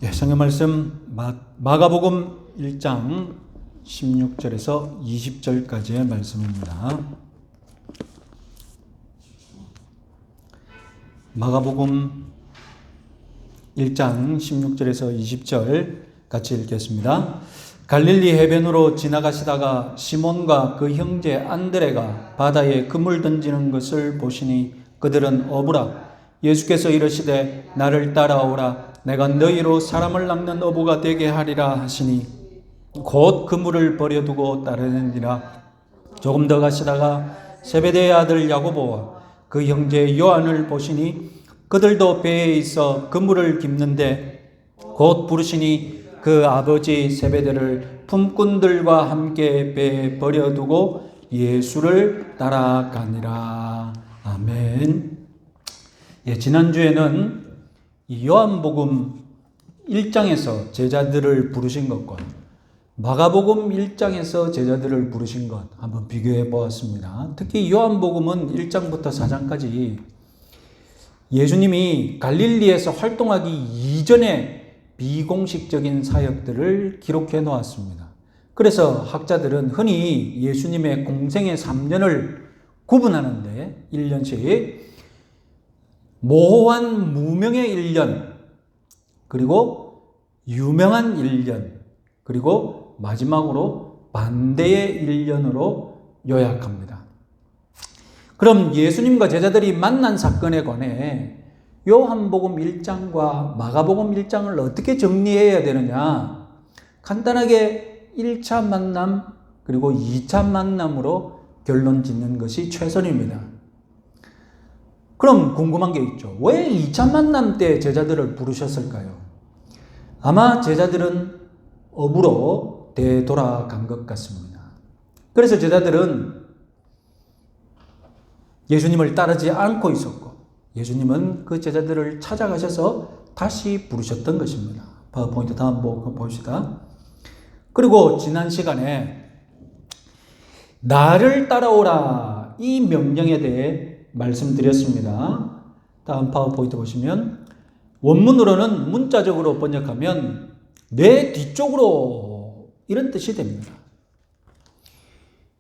예, 성경 말씀 마가복음 1장 16절에서 20절까지의 말씀입니다. 마가복음 1장 16절에서 20절 같이 읽겠습니다. 갈릴리 해변으로 지나가시다가 시몬과 그 형제 안드레가 바다에 그물 던지는 것을 보시니 그들은 어부라. 예수께서 이르시되 나를 따라오라. 내가 너희로 사람을 낚는 어부가 되게 하리라 하시니 곧 그물을 버려두고 따르느니라. 조금 더 가시다가 세베대의 아들 야고보와 그 형제 요한을 보시니 그들도 배에 있어 그물을 깁는데 곧 부르시니 그 아버지 세베대를 품꾼들과 함께 배에 버려두고 예수를 따라가니라. 아멘. 예, 지난주에는 이 요한복음 1장에서 제자들을 부르신 것과 마가복음 1장에서 제자들을 부르신 것 한번 비교해 보았습니다. 특히 요한복음은 1장부터 4장까지 예수님이 갈릴리에서 활동하기 이전에 비공식적인 사역들을 기록해 놓았습니다. 그래서 학자들은 흔히 예수님의 공생의 3년을 구분하는데 1년씩 모호한 무명의 1년, 그리고 유명한 1년, 그리고 마지막으로 반대의 1년으로 요약합니다. 그럼 예수님과 제자들이 만난 사건에 관해 요한복음 1장과 마가복음 1장을 어떻게 정리해야 되느냐? 간단하게 1차 만남 그리고 2차 만남으로 결론 짓는 것이 최선입니다. 그럼 궁금한 게 있죠. 왜 2차 만남 때 제자들을 부르셨을까요? 아마 제자들은 어부로 되돌아간 것 같습니다. 그래서 제자들은 예수님을 따르지 않고 있었고 예수님은 그 제자들을 찾아가셔서 다시 부르셨던 것입니다. 파워포인트 다음 봅시다. 그리고 지난 시간에 나를 따라오라 이 명령에 대해 말씀드렸습니다. 다음 파워포인트 보시면 원문으로는 문자적으로 번역하면 내 뒤쪽으로 이런 뜻이 됩니다.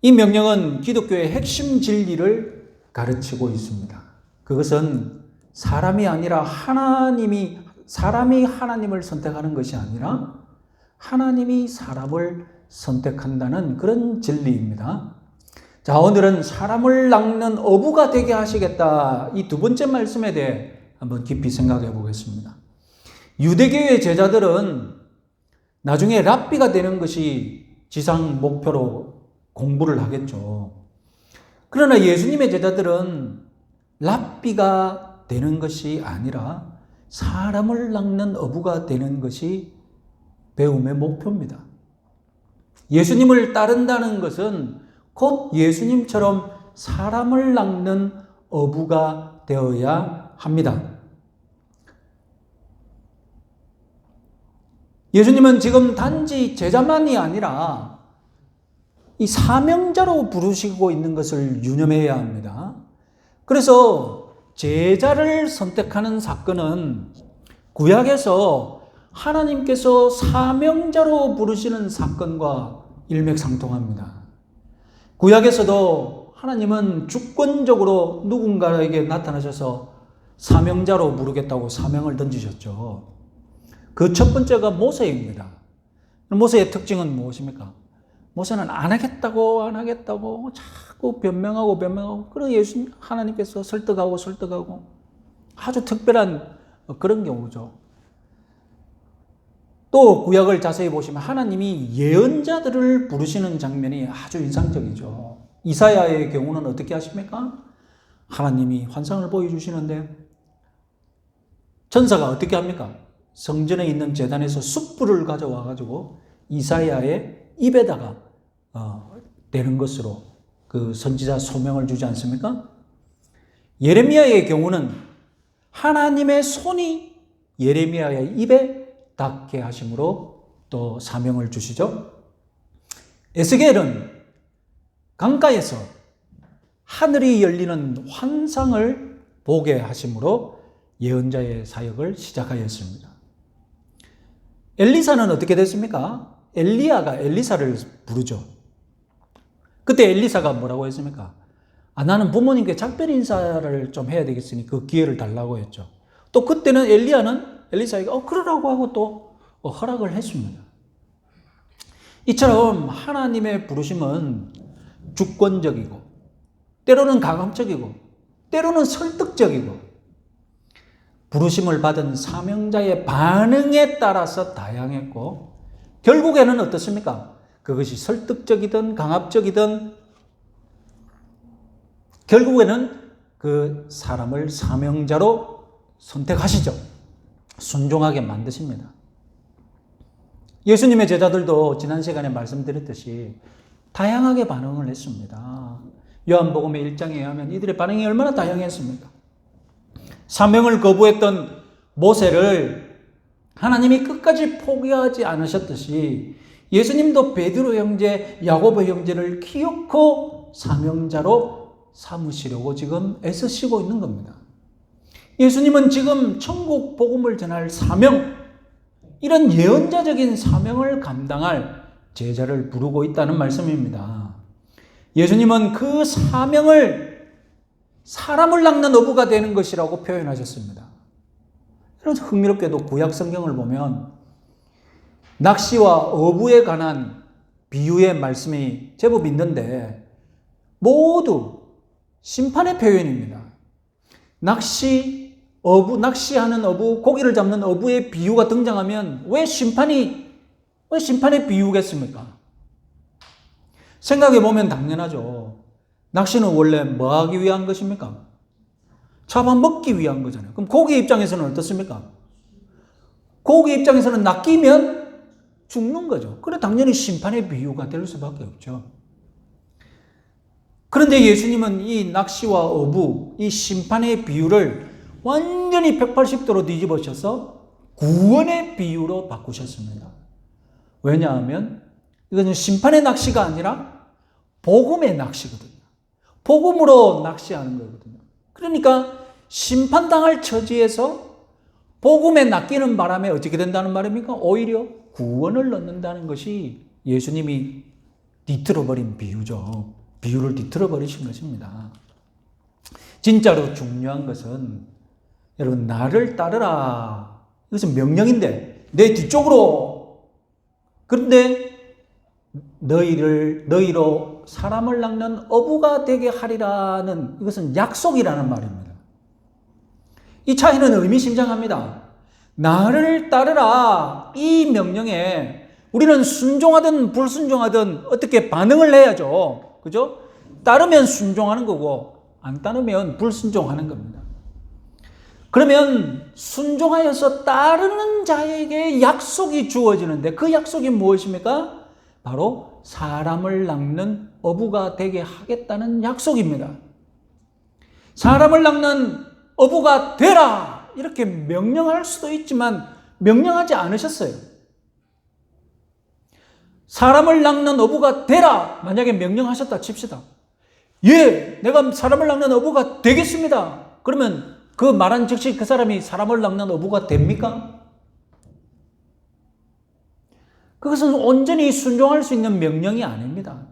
이 명령은 기독교의 핵심 진리를 가르치고 있습니다. 그것은 사람이 아니라 사람이 하나님을 선택하는 것이 아니라 하나님이 사람을 선택한다는 그런 진리입니다. 자, 오늘은 사람을 낚는 어부가 되게 하시겠다. 이 두 번째 말씀에 대해 한번 깊이 생각해 보겠습니다. 유대교의 제자들은 나중에 랍비가 되는 것이 지상 목표로 공부를 하겠죠. 그러나 예수님의 제자들은 랍비가 되는 것이 아니라 사람을 낚는 어부가 되는 것이 배움의 목표입니다. 예수님을 따른다는 것은 곧 예수님처럼 사람을 낚는 어부가 되어야 합니다. 예수님은 지금 단지 제자만이 아니라 이 사명자로 부르시고 있는 것을 유념해야 합니다. 그래서 제자를 선택하는 사건은 구약에서 하나님께서 사명자로 부르시는 사건과 일맥상통합니다. 구약에서도 하나님은 주권적으로 누군가에게 나타나셔서 사명자로 부르겠다고 사명을 던지셨죠. 그 첫 번째가 모세입니다. 모세의 특징은 무엇입니까? 모세는 안 하겠다고 자꾸 변명하고 그래서 하나님께서 설득하고 아주 특별한 그런 경우죠. 또 구약을 자세히 보시면 하나님이 예언자들을 부르시는 장면이 아주 인상적이죠. 이사야의 경우는 어떻게 하십니까? 하나님이 환상을 보여주시는데 전사가 어떻게 합니까? 성전에 있는 제단에서 숯불을 가져와 가지고 이사야의 입에다가 대는 것으로 그 선지자 소명을 주지 않습니까? 예레미야의 경우는 하나님의 손이 예레미야의 입에 닿게 하심으로 또 사명을 주시죠. 에스겔은 강가에서 하늘이 열리는 환상을 보게 하심으로 예언자의 사역을 시작하였습니다. 엘리사는 어떻게 됐습니까? 엘리야가 엘리사를 부르죠. 그때 엘리사가 뭐라고 했습니까? 나는 부모님께 작별 인사를 좀 해야 되겠으니 그 기회를 달라고 했죠. 또 그때는 엘리사에게 그러라고 하고 또 허락을 했습니다. 이처럼 하나님의 부르심은 주권적이고 때로는 가감적이고 때로는 설득적이고 부르심을 받은 사명자의 반응에 따라서 다양했고 결국에는 어떻습니까? 그것이 설득적이든 강압적이든 결국에는 그 사람을 사명자로 선택하시죠. 순종하게 만드십니다. 예수님의 제자들도 지난 시간에 말씀드렸듯이 다양하게 반응을 했습니다. 요한복음의 1장에 의하면 이들의 반응이 얼마나 다양했습니까? 사명을 거부했던 모세를 하나님이 끝까지 포기하지 않으셨듯이 예수님도 베드로 형제, 야고보 형제를 기어코 사명자로 삼으시려고 지금 애쓰시고 있는 겁니다. 예수님은 지금 천국 복음을 전할 사명, 이런 예언자적인 사명을 감당할 제자를 부르고 있다는 말씀입니다. 예수님은 그 사명을 사람을 낚는 어부가 되는 것이라고 표현하셨습니다. 그래서 흥미롭게도 구약 성경을 보면 낚시와 어부에 관한 비유의 말씀이 제법 있는데 모두 심판의 표현입니다. 낚시하는 어부, 고기를 잡는 어부의 비유가 등장하면 왜 심판의 비유겠습니까? 생각해 보면 당연하죠. 낚시는 원래 뭐 하기 위한 것입니까? 잡아먹기 위한 거잖아요. 그럼 고기 입장에서는 어떻습니까? 고기 입장에서는 낚이면 죽는 거죠. 그래 당연히 심판의 비유가 될 수밖에 없죠. 그런데 예수님은 이 낚시와 어부, 이 심판의 비유를 완전히 180도로 뒤집으셔서 구원의 비유로 바꾸셨습니다. 왜냐하면 이것은 심판의 낚시가 아니라 복음의 낚시거든요. 복음으로 낚시하는 거거든요. 그러니까 심판당할 처지에서 복음에 낚이는 바람에 어떻게 된다는 말입니까? 오히려 구원을 얻는다는 것이 예수님이 뒤틀어버린 비유죠. 비유를 뒤틀어버리신 것입니다. 진짜로 중요한 것은 여러분 나를 따르라. 이것은 명령인데 내 뒤쪽으로. 그런데 너희로 사람을 낚는 어부가 되게 하리라는 이것은 약속이라는 말입니다. 이 차이는 의미심장합니다. 나를 따르라 이 명령에 우리는 순종하든 불순종하든 어떻게 반응을 해야죠. 그죠? 따르면 순종하는 거고 안 따르면 불순종하는 겁니다. 그러면 순종하여서 따르는 자에게 약속이 주어지는데 그 약속이 무엇입니까? 바로 사람을 낚는 어부가 되게 하겠다는 약속입니다. 사람을 낚는 어부가 되라 이렇게 명령할 수도 있지만 명령하지 않으셨어요. 사람을 낚는 어부가 되라 만약에 명령하셨다 칩시다. 예, 내가 사람을 낚는 어부가 되겠습니다. 그러면 그 말한 즉시 그 사람이 사람을 낚는 어부가 됩니까? 그것은 온전히 순종할 수 있는 명령이 아닙니다.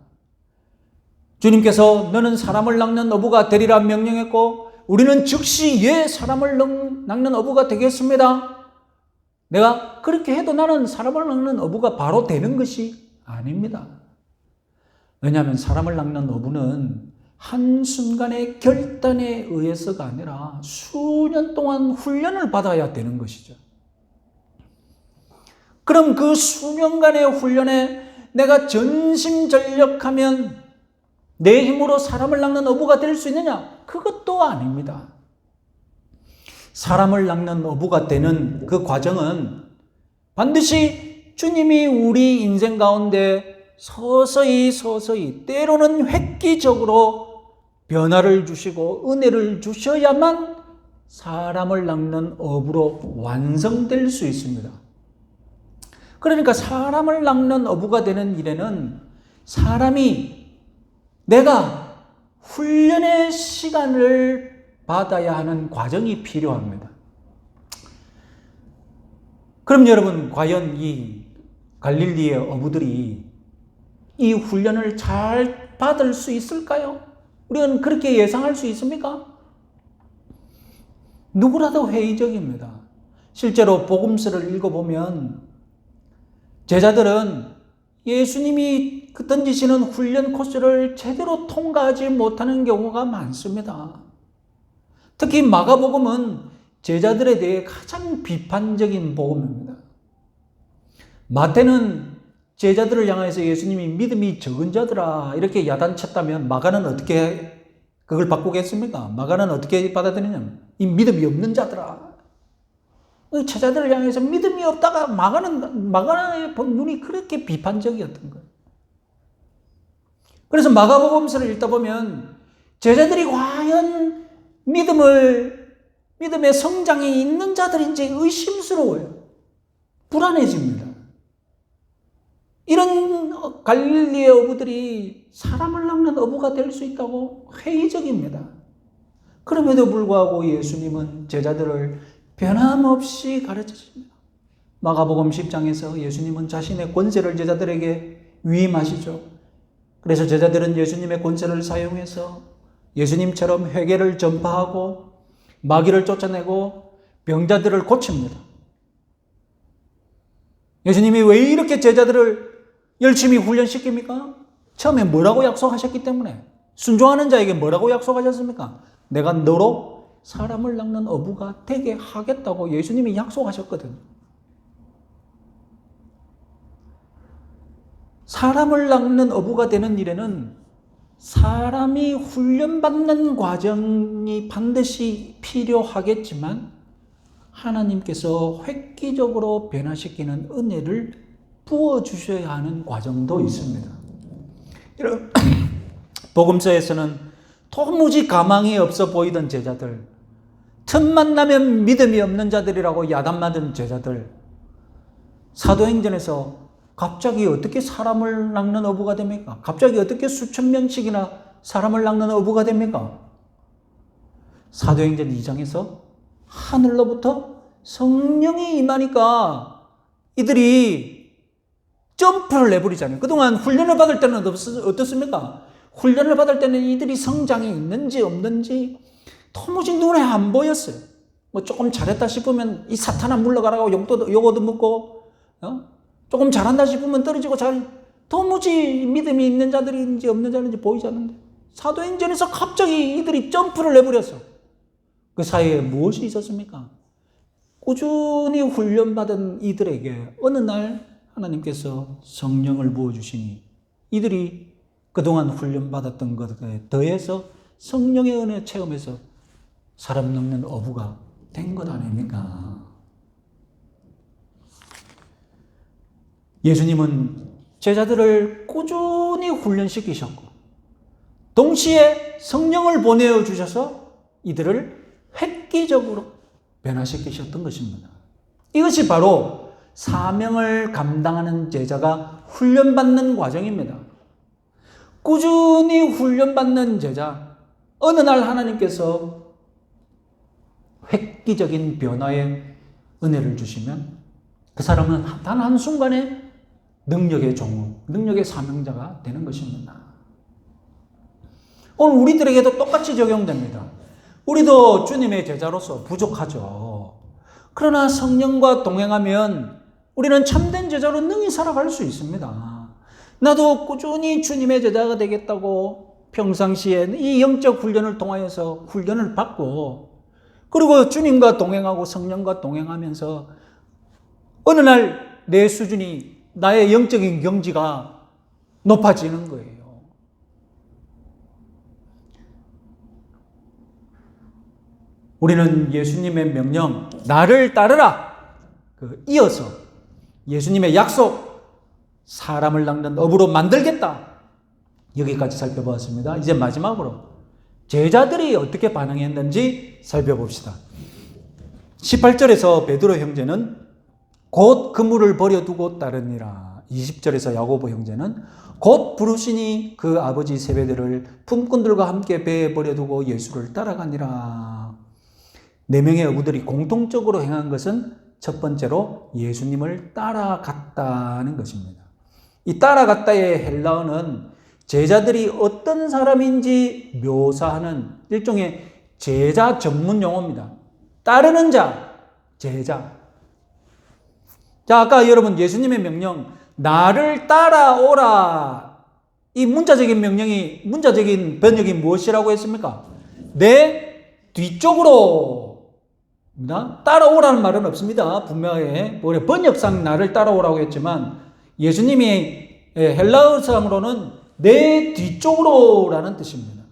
주님께서 너는 사람을 낚는 어부가 되리라 명령했고 우리는 즉시 예 사람을 낚는 어부가 되겠습니다. 내가 그렇게 해도 나는 사람을 낚는 어부가 바로 되는 것이 아닙니다. 왜냐하면 사람을 낚는 어부는 한순간의 결단에 의해서가 아니라 수년 동안 훈련을 받아야 되는 것이죠. 그럼 그 수년간의 훈련에 내가 전심전력하면 내 힘으로 사람을 낚는 어부가 될 수 있느냐? 그것도 아닙니다. 사람을 낚는 어부가 되는 그 과정은 반드시 주님이 우리 인생 가운데 서서히 때로는 획기적으로 변화를 주시고 은혜를 주셔야만 사람을 낚는 어부로 완성될 수 있습니다. 그러니까 사람을 낚는 어부가 되는 일에는 사람이 내가 훈련의 시간을 받아야 하는 과정이 필요합니다. 그럼 여러분, 과연 이 갈릴리의 어부들이 이 훈련을 잘 받을 수 있을까요? 우리는 그렇게 예상할 수 있습니까? 누구라도 회의적입니다. 실제로 복음서를 읽어보면 제자들은 예수님이 던지시는 훈련 코스를 제대로 통과하지 못하는 경우가 많습니다. 특히 마가복음은 제자들에 대해 가장 비판적인 복음입니다. 마태는 제자들을 향해서 예수님이 믿음이 적은 자들아 이렇게 야단쳤다면 마가는 어떻게 그걸 바꾸겠습니까? 마가는 어떻게 받아들이냐면 이 믿음이 없는 자들아. 제자들을 향해서 믿음이 없다가 마가의 눈이 그렇게 비판적이었던 거예요. 그래서 마가복음서를 읽다 보면 제자들이 과연 믿음의 성장이 있는 자들인지 의심스러워요. 불안해집니다. 이런 갈릴리의 어부들이 사람을 낚는 어부가 될 수 있다고 회의적입니다. 그럼에도 불구하고 예수님은 제자들을 변함없이 가르치십니다. 마가복음 10장에서 예수님은 자신의 권세를 제자들에게 위임하시죠. 그래서 제자들은 예수님의 권세를 사용해서 예수님처럼 회개를 전파하고 마귀를 쫓아내고 병자들을 고칩니다. 예수님이 왜 이렇게 제자들을 열심히 훈련시킵니까? 처음에 뭐라고 약속하셨기 때문에. 순종하는 자에게 뭐라고 약속하셨습니까? 내가 너로 사람을 낚는 어부가 되게 하겠다고 예수님이 약속하셨거든요. 사람을 낚는 어부가 되는 일에는 사람이 훈련받는 과정이 반드시 필요하겠지만 하나님께서 획기적으로 변화시키는 은혜를 부어주셔야 하는 과정도 있습니다. 복음서에서는 도무지 가망이 없어 보이던 제자들, 틈만 나면 믿음이 없는 자들이라고 야단맞은 제자들, 사도행전에서 갑자기 어떻게 사람을 낚는 어부가 됩니까? 갑자기 어떻게 수천 명씩이나 사람을 낚는 어부가 됩니까? 사도행전 2장에서 하늘로부터 성령이 임하니까 이들이 점프를 내버리잖아요. 그동안 훈련을 받을 때는 어떻습니까? 훈련을 받을 때는 이들이 성장이 있는지 없는지 도무지 눈에 안 보였어요. 뭐 조금 잘했다 싶으면 이 사탄아 물러가라고 욕도 묻고, 조금 잘한다 싶으면 떨어지고 도무지 믿음이 있는 자들인지 없는 자들인지 보이지 않는데 사도행전에서 갑자기 이들이 점프를 내버렸어. 그 사이에 무엇이 있었습니까? 꾸준히 훈련받은 이들에게 어느 날 하나님께서 성령을 부어주시니 이들이 그동안 훈련받았던 것에 더해서 성령의 은혜 체험해서 사람 낚는 어부가 된 것 아닙니까? 예수님은 제자들을 꾸준히 훈련시키셨고 동시에 성령을 보내주셔서 이들을 획기적으로 변화시키셨던 것입니다. 이것이 바로 사명을 감당하는 제자가 훈련받는 과정입니다. 꾸준히 훈련받는 제자, 어느 날 하나님께서 획기적인 변화의 은혜를 주시면 그 사람은 단 한순간에 능력의 종, 능력의 사명자가 되는 것입니다. 오늘 우리들에게도 똑같이 적용됩니다. 우리도 주님의 제자로서 부족하죠. 그러나 성령과 동행하면 우리는 참된 제자로 능히 살아갈 수 있습니다. 나도 꾸준히 주님의 제자가 되겠다고 평상시에 이 영적 훈련을 통하여서 훈련을 받고 그리고 주님과 동행하고 성령과 동행하면서 어느 날 내 수준이 나의 영적인 경지가 높아지는 거예요. 우리는 예수님의 명령, 나를 따르라. 이어서 예수님의 약속, 사람을 낚는 어부로 만들겠다. 여기까지 살펴보았습니다. 이제 마지막으로 제자들이 어떻게 반응했는지 살펴봅시다. 18절에서 베드로 형제는 곧 그물을 버려두고 따르니라. 20절에서 야고보 형제는 곧 부르시니 그 아버지 세베대를 품꾼들과 함께 배에 버려두고 예수를 따라가니라. 네 명의 어부들이 공통적으로 행한 것은 첫 번째로 예수님을 따라갔다는 것입니다. 이 따라갔다의 헬라어는 제자들이 어떤 사람인지 묘사하는 일종의 제자 전문 용어입니다. 따르는 자, 제자. 자, 아까 여러분 예수님의 명령, 나를 따라오라. 이 문자적인 번역이 무엇이라고 했습니까? 내 뒤쪽으로. 따라오라는 말은 없습니다. 분명하게. 번역상 나를 따라오라고 했지만 예수님이 헬라어상으로는 내 뒤쪽으로라는 뜻입니다.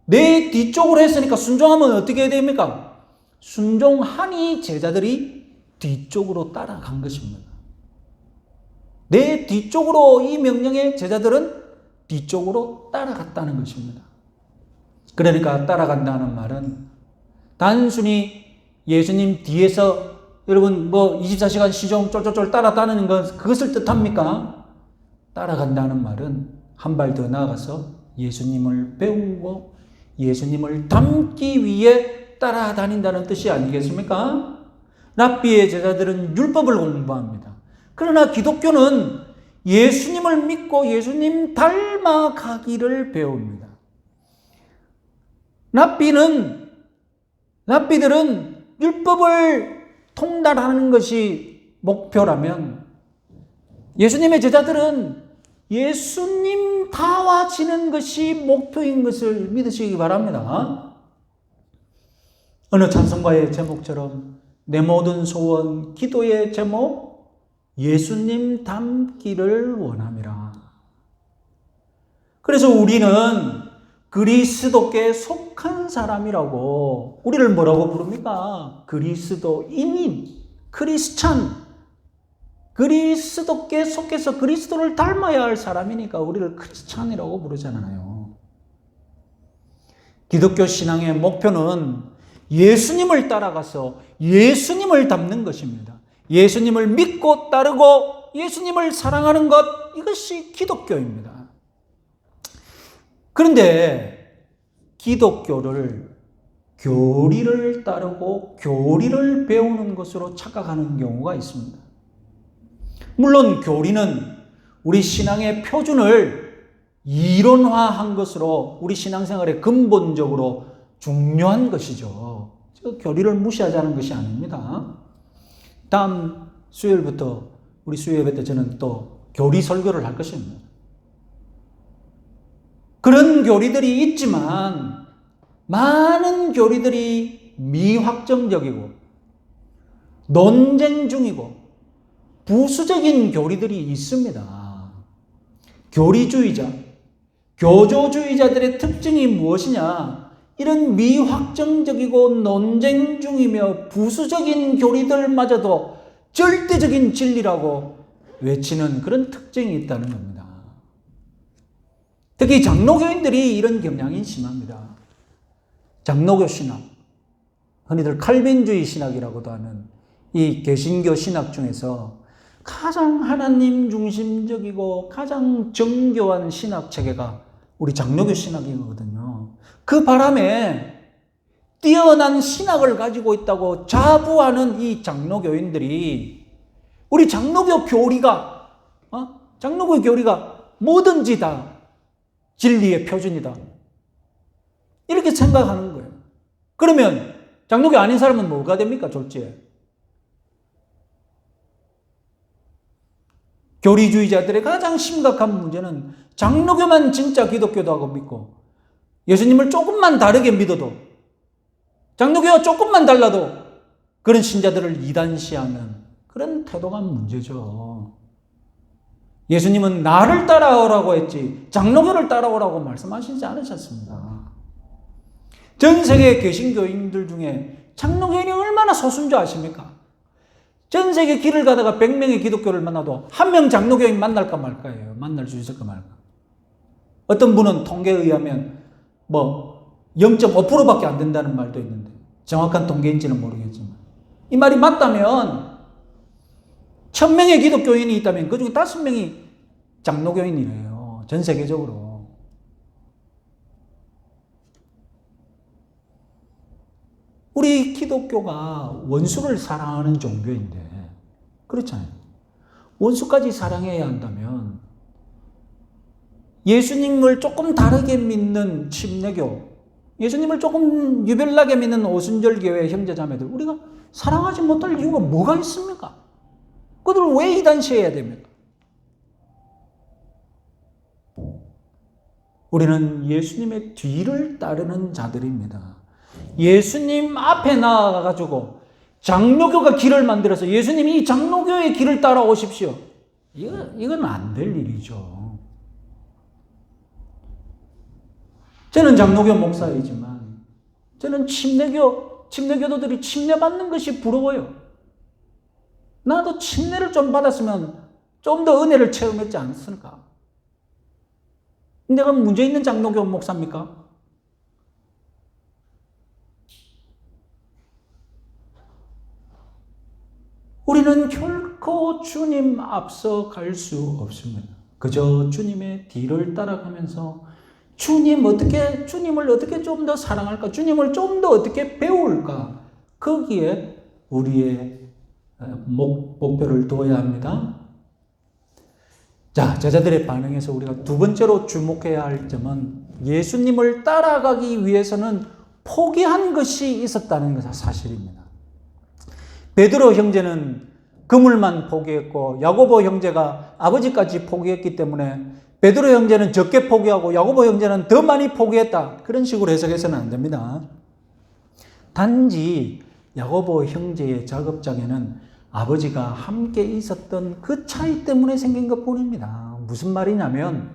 내 뒤쪽으로 했으니까 순종하면 어떻게 해야 됩니까? 순종하니 제자들이 뒤쪽으로 따라간 것입니다. 내 뒤쪽으로 이 명령에 제자들은 뒤쪽으로 따라갔다는 것입니다. 그러니까 따라간다는 말은 단순히 예수님 뒤에서 여러분 24시간 시종 쫄쫄쫄 따라다니는 그것을 뜻합니까? 따라간다는 말은 한 발 더 나아가서 예수님을 배우고 예수님을 닮기 위해 따라다닌다는 뜻이 아니겠습니까? 랍비의 제자들은 율법을 공부합니다. 그러나 기독교는 예수님을 믿고 예수님 닮아가기를 배웁니다. 랍비들은 율법을 통달하는 것이 목표라면 예수님의 제자들은 예수님 다와지는 것이 목표인 것을 믿으시기 바랍니다. 어느 찬송가의 제목처럼 내 모든 소원, 기도의 제목, 예수님 닮기를 원함이라. 그래서 우리는 그리스도께 속한 사람이라고 우리를 뭐라고 부릅니까? 그리스도인인, 크리스찬. 그리스도께 속해서 그리스도를 닮아야 할 사람이니까 우리를 크리스찬이라고 부르잖아요. 기독교 신앙의 목표는 예수님을 따라가서 예수님을 닮는 것입니다. 예수님을 믿고 따르고 예수님을 사랑하는 것, 이것이 기독교입니다. 그런데 기독교를 교리를 따르고 교리를 배우는 것으로 착각하는 경우가 있습니다. 물론 교리는 우리 신앙의 표준을 이론화한 것으로 우리 신앙생활에 근본적으로 중요한 것이죠. 교리를 무시하자는 것이 아닙니다. 다음 수요일부터 우리 수요예배 때 저는 또 교리 설교를 할 것입니다. 그런 교리들이 있지만 많은 교리들이 미확정적이고 논쟁 중이고 부수적인 교리들이 있습니다. 교리주의자, 교조주의자들의 특징이 무엇이냐? 이런 미확정적이고 논쟁 중이며 부수적인 교리들마저도 절대적인 진리라고 외치는 그런 특징이 있다는 겁니다. 특히 장로교인들이 이런 경향이 심합니다. 장로교 신학, 흔히들 칼빈주의 신학이라고도 하는 이 개신교 신학 중에서 가장 하나님 중심적이고 가장 정교한 신학 체계가 우리 장로교 신학이거든요. 그 바람에 뛰어난 신학을 가지고 있다고 자부하는 이 장로교인들이 우리 장로교 교리가 뭐든지 다 진리의 표준이다, 이렇게 생각하는 거예요. 그러면 장로교 아닌 사람은 뭐가 됩니까? 졸지에 교리주의자들의 가장 심각한 문제는 장로교만 진짜 기독교다고 믿고 예수님을 조금만 다르게 믿어도, 장로교와 조금만 달라도 그런 신자들을 이단시하는 그런 태도가 문제죠. 예수님은 나를 따라오라고 했지 장로교를 따라오라고 말씀하시지 않으셨습니다. 전 세계 개신교인들 중에 장로교인이 얼마나 소수인지 아십니까? 전 세계 길을 가다가 100명의 기독교를 만나도 한 명 장로교인 만날까 말까예요. 만날 수 있을까 말까. 어떤 분은 통계에 의하면 0.5%밖에 안 된다는 말도 있는데 정확한 통계인지는 모르겠지만 이 말이 맞다면 1000명의 기독교인이 있다면 그중에 5명이 장로교인이래요. 전 세계적으로. 우리 기독교가 원수를 사랑하는 종교인데, 그렇잖아요. 원수까지 사랑해야 한다면 예수님을 조금 다르게 믿는 침례교, 예수님을 조금 유별나게 믿는 오순절교회 형제자매들, 우리가 사랑하지 못할 이유가 뭐가 있습니까? 그들을 왜 이단시해야 됩니까? 우리는 예수님의 뒤를 따르는 자들입니다. 예수님 앞에 나아가가지고 장로교가 길을 만들어서 예수님이 이 장로교의 길을 따라오십시오. 이건 안 될 일이죠. 저는 장로교 목사이지만 저는 침례교도들이 침례받는 것이 부러워요. 나도 침례를 좀 받았으면 좀 더 은혜를 체험했지 않습니까? 내가 문제 있는 장로교 목사입니까? 우리는 결코 주님 앞서 갈 수 없습니다. 그저 주님의 뒤를 따라가면서 주님을 어떻게 좀 더 사랑할까? 주님을 좀 더 어떻게 배울까? 거기에 우리의 목표를 두어야 합니다. 자, 제자들의 반응에서 우리가 두 번째로 주목해야 할 점은 예수님을 따라가기 위해서는 포기한 것이 있었다는 것이 사실입니다. 베드로 형제는 그물만 포기했고 야고보 형제가 아버지까지 포기했기 때문에 베드로 형제는 적게 포기하고 야고보 형제는 더 많이 포기했다. 그런 식으로 해석해서는 안 됩니다. 단지 야고보 형제의 작업장에는 아버지가 함께 있었던 그 차이 때문에 생긴 것뿐입니다. 무슨 말이냐면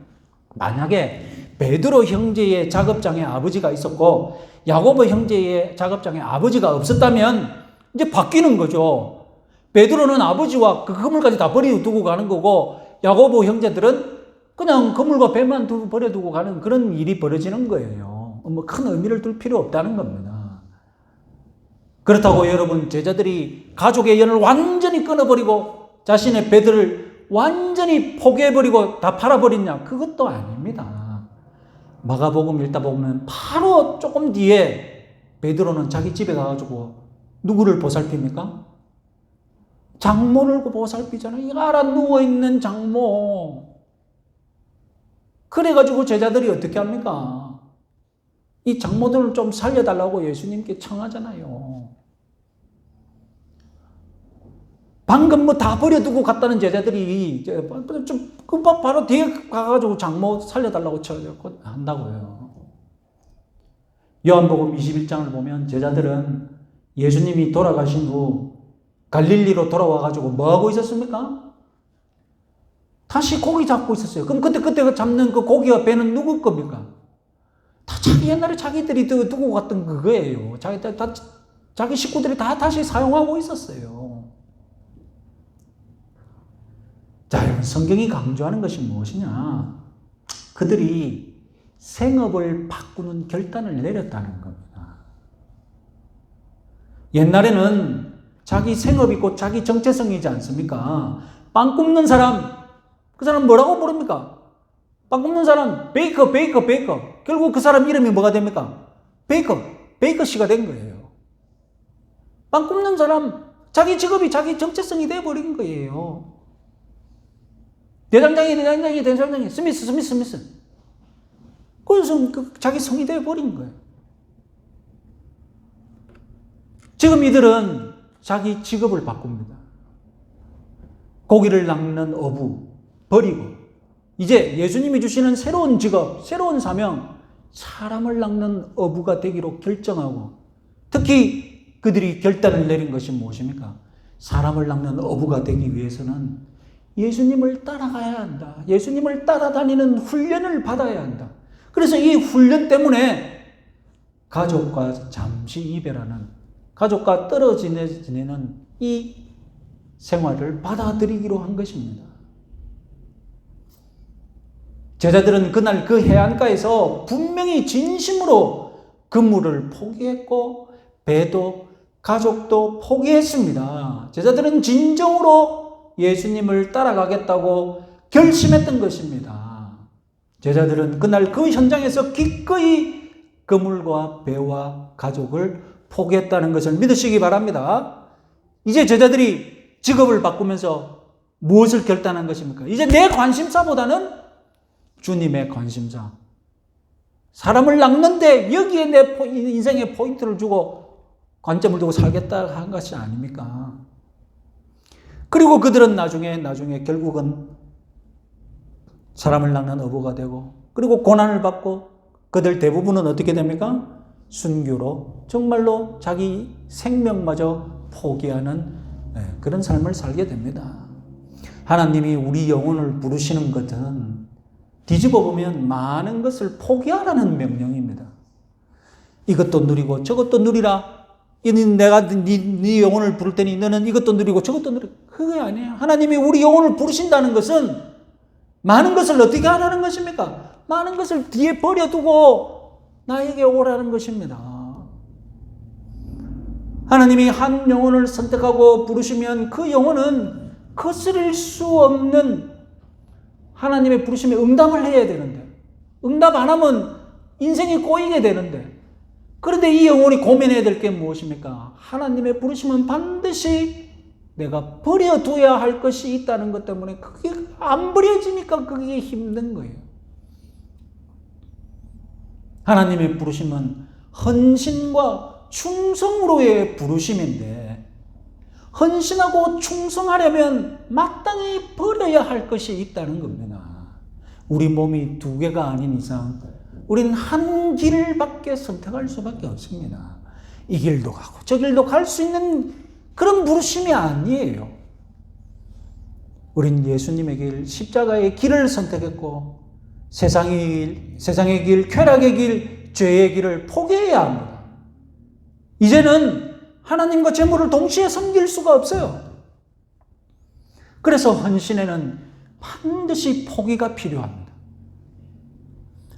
만약에 베드로 형제의 작업장에 아버지가 있었고 야고보 형제의 작업장에 아버지가 없었다면 이제 바뀌는 거죠. 베드로는 아버지와 그 그물까지 다 버려두고 가는 거고 야고보 형제들은 그냥 그물과 배만 버려두고 가는 그런 일이 벌어지는 거예요. 뭐 큰 의미를 둘 필요 없다는 겁니다. 그렇다고 여러분 제자들이 가족의 연을 완전히 끊어버리고 자신의 배들을 완전히 포기해버리고 다 팔아버렸냐? 그것도 아닙니다. 마가복음 읽다 보면 바로 조금 뒤에 베드로는 자기 집에 가가지고 누구를 보살핍니까? 장모를 보살피잖아요. 이 알아 누워있는 장모. 그래가지고 제자들이 어떻게 합니까? 이 장모들을 좀 살려달라고 예수님께 청하잖아요. 방금 뭐 다 버려두고 갔다는 제자들이 바로 뒤에 가가지고 장모 살려달라고 한다고요. 요한복음 21장을 보면 제자들은 예수님이 돌아가신 후 갈릴리로 돌아와가지고 뭐 하고 있었습니까? 다시 고기 잡고 있었어요. 그럼 그때 잡는 그 고기와 배는 누구 겁니까? 다 옛날에 자기들이 두고 갔던 그거예요. 자기 식구들이 다 다시 사용하고 있었어요. 자, 여러분, 성경이 강조하는 것이 무엇이냐? 그들이 생업을 바꾸는 결단을 내렸다는 겁니다. 옛날에는 자기 생업이 곧 자기 정체성이지 않습니까? 빵 굽는 사람, 그 사람 뭐라고 부릅니까? 빵 굽는 사람, 베이커. 결국 그 사람 이름이 뭐가 됩니까? 베이커 씨가 된 거예요. 빵 굽는 사람, 자기 직업이 자기 정체성이 돼버린 거예요. 대장장이, 스미스. 그래서 자기 성이 돼버린 거예요. 지금 이들은 자기 직업을 바꿉니다. 고기를 낚는 어부, 버리고, 이제 예수님이 주시는 새로운 직업, 새로운 사명, 사람을 낚는 어부가 되기로 결정하고, 특히 그들이 결단을 내린 것이 무엇입니까? 사람을 낚는 어부가 되기 위해서는 예수님을 따라가야 한다. 예수님을 따라다니는 훈련을 받아야 한다. 그래서 이 훈련 때문에 가족과 잠시 이별하는, 가족과 떨어져 지내는 이 생활을 받아들이기로 한 것입니다. 제자들은 그날 그 해안가에서 분명히 진심으로 그물을 포기했고 배도 가족도 포기했습니다. 제자들은 진정으로 예수님을 따라가겠다고 결심했던 것입니다. 제자들은 그날 그 현장에서 기꺼이 그물과 배와 가족을 포기했다는 것을 믿으시기 바랍니다. 이제 제자들이 직업을 바꾸면서 무엇을 결단한 것입니까? 이제 내 관심사보다는 주님의 관심사. 사람을 낚는데 여기에 내 인생의 포인트를 주고 관점을 두고 살겠다 한 것이 아닙니까? 그리고 그들은 나중에 결국은 사람을 낚는 어부가 되고, 그리고 고난을 받고, 그들 대부분은 어떻게 됩니까? 순교로 정말로 자기 생명마저 포기하는 그런 삶을 살게 됩니다. 하나님이 우리 영혼을 부르시는 것은 뒤집어 보면 많은 것을 포기하라는 명령입니다. 이것도 누리고 저것도 누리라. 내가 네 영혼을 부를 테니 너는 이것도 누리고 저것도 누리고. 그게 아니에요. 하나님이 우리 영혼을 부르신다는 것은 많은 것을 어떻게 하라는 것입니까? 많은 것을 뒤에 버려두고 나에게 오라는 것입니다. 하나님이 한 영혼을 선택하고 부르시면 그 영혼은 거스릴 수 없는 하나님의 부르심에 응답을 해야 되는데, 응답 안 하면 인생이 꼬이게 되는데, 그런데 이 영혼이 고민해야 될 게 무엇입니까? 하나님의 부르심은 반드시 내가 버려둬야 할 것이 있다는 것 때문에 그게 안 버려지니까 그게 힘든 거예요. 하나님의 부르심은 헌신과 충성으로의 부르심인데, 헌신하고 충성하려면 마땅히 버려야 할 것이 있다는 겁니다. 우리 몸이 두 개가 아닌 이상 우리는 한 길밖에 선택할 수밖에 없습니다. 이 길도 가고 저 길도 갈 수 있는 그런 부르심이 아니에요. 우린 예수님의 길, 십자가의 길을 선택했고 세상의 길, 쾌락의 길, 죄의 길을 포기해야 합니다. 이제는 하나님과 재물을 동시에 섬길 수가 없어요. 그래서 헌신에는 반드시 포기가 필요합니다.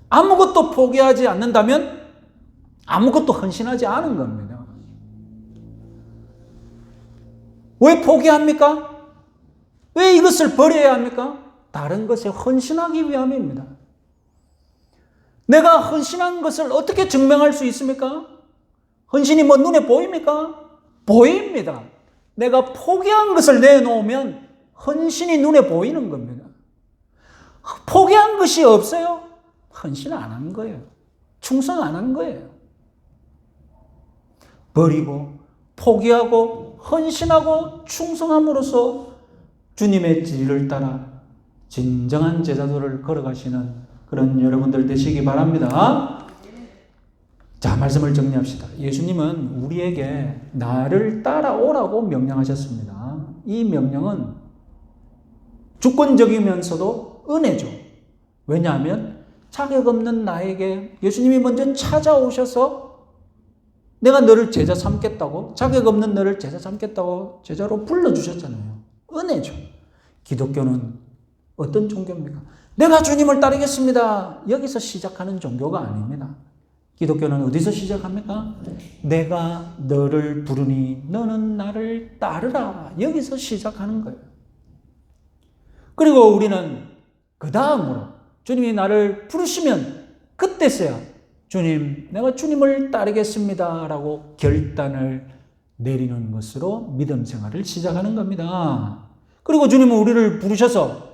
아무것도 포기하지 않는다면 아무것도 헌신하지 않은 겁니다. 왜 포기합니까? 왜 이것을 버려야 합니까? 다른 것에 헌신하기 위함입니다. 내가 헌신한 것을 어떻게 증명할 수 있습니까? 헌신이 뭐 눈에 보입니까? 보입니다. 내가 포기한 것을 내놓으면 헌신이 눈에 보이는 겁니다. 포기한 것이 없어요? 헌신 안 한 거예요. 충성 안 한 거예요. 버리고 포기하고 헌신하고 충성함으로써 주님의 진리를 따라 진정한 제자도를 걸어가시는 그런 여러분들 되시기 바랍니다. 자, 말씀을 정리합시다. 예수님은 우리에게 나를 따라오라고 명령하셨습니다. 이 명령은 주권적이면서도 은혜죠. 왜냐하면 자격 없는 나에게 예수님이 먼저 찾아오셔서 내가 너를 제자 삼겠다고, 자격 없는 너를 제자 삼겠다고 제자로 불러주셨잖아요. 은혜죠. 기독교는 어떤 종교입니까? 내가 주님을 따르겠습니다. 여기서 시작하는 종교가 아닙니다. 기독교는 어디서 시작합니까? 내가 너를 부르니 너는 나를 따르라. 여기서 시작하는 거예요. 그리고 우리는 그 다음으로 주님이 나를 부르시면 그때서야 주님, 내가 주님을 따르겠습니다 라고 결단을 내리는 것으로 믿음 생활을 시작하는 겁니다. 그리고 주님은 우리를 부르셔서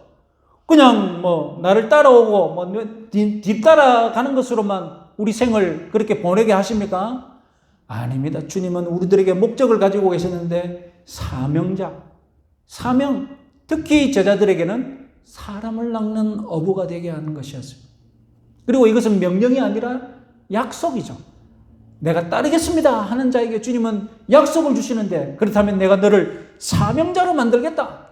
그냥 나를 따라오고 뒤따라가는 것으로만 우리 생을 그렇게 보내게 하십니까? 아닙니다. 주님은 우리들에게 목적을 가지고 계셨는데 사명, 특히 제자들에게는 사람을 낚는 어부가 되게 하는 것이었습니다. 그리고 이것은 명령이 아니라 약속이죠. 내가 따르겠습니다 하는 자에게 주님은 약속을 주시는데, 그렇다면 내가 너를 사명자로 만들겠다.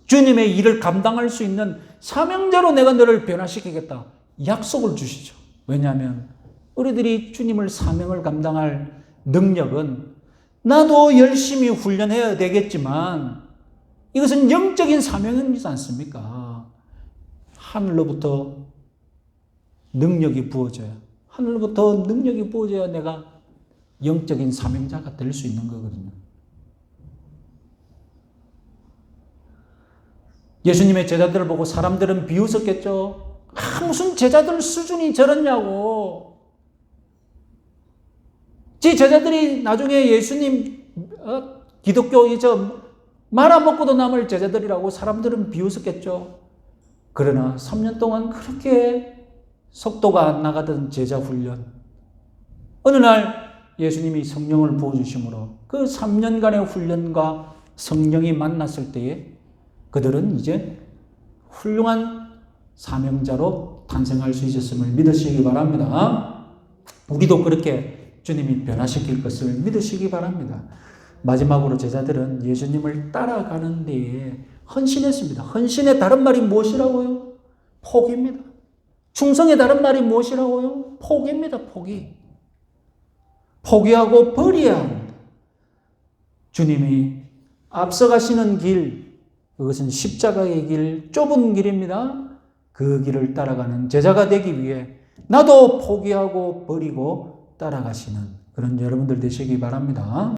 주님의 일을 감당할 수 있는 사명자로 내가 너를 변화시키겠다. 약속을 주시죠. 왜냐하면 우리들이 주님을 사명을 감당할 능력은 나도 열심히 훈련해야 되겠지만 이것은 영적인 사명이지 않습니까? 하늘로부터 능력이 부어져야, 하늘로부터 능력이 부어져야 내가 영적인 사명자가 될 수 있는 거거든요. 예수님의 제자들을 보고 사람들은 비웃었겠죠. 무슨 제자들 수준이 저렇냐고. 제 제자들이 나중에 예수님 기독교 말 안 먹고도 남을 제자들이라고 사람들은 비웃었겠죠. 그러나 3년 동안 그렇게 속도가 안 나가던 제자 훈련, 어느 날 예수님이 성령을 부어주심으로 그 3년간의 훈련과 성령이 만났을 때에 그들은 이제 훌륭한 사명자로 탄생할 수 있었음을 믿으시기 바랍니다. 우리도 그렇게 주님이 변화시킬 것을 믿으시기 바랍니다. 마지막으로 제자들은 예수님을 따라가는 데에 헌신했습니다. 헌신의 다른 말이 무엇이라고요? 포기입니다. 충성의 다른 말이 무엇이라고요? 포기입니다. 포기. 포기하고 버려야 합니다. 주님이 앞서가시는 길, 그것은 십자가의 길, 좁은 길입니다. 그 길을 따라가는 제자가 되기 위해 나도 포기하고 버리고 따라가시는 그런 여러분들 되시기 바랍니다.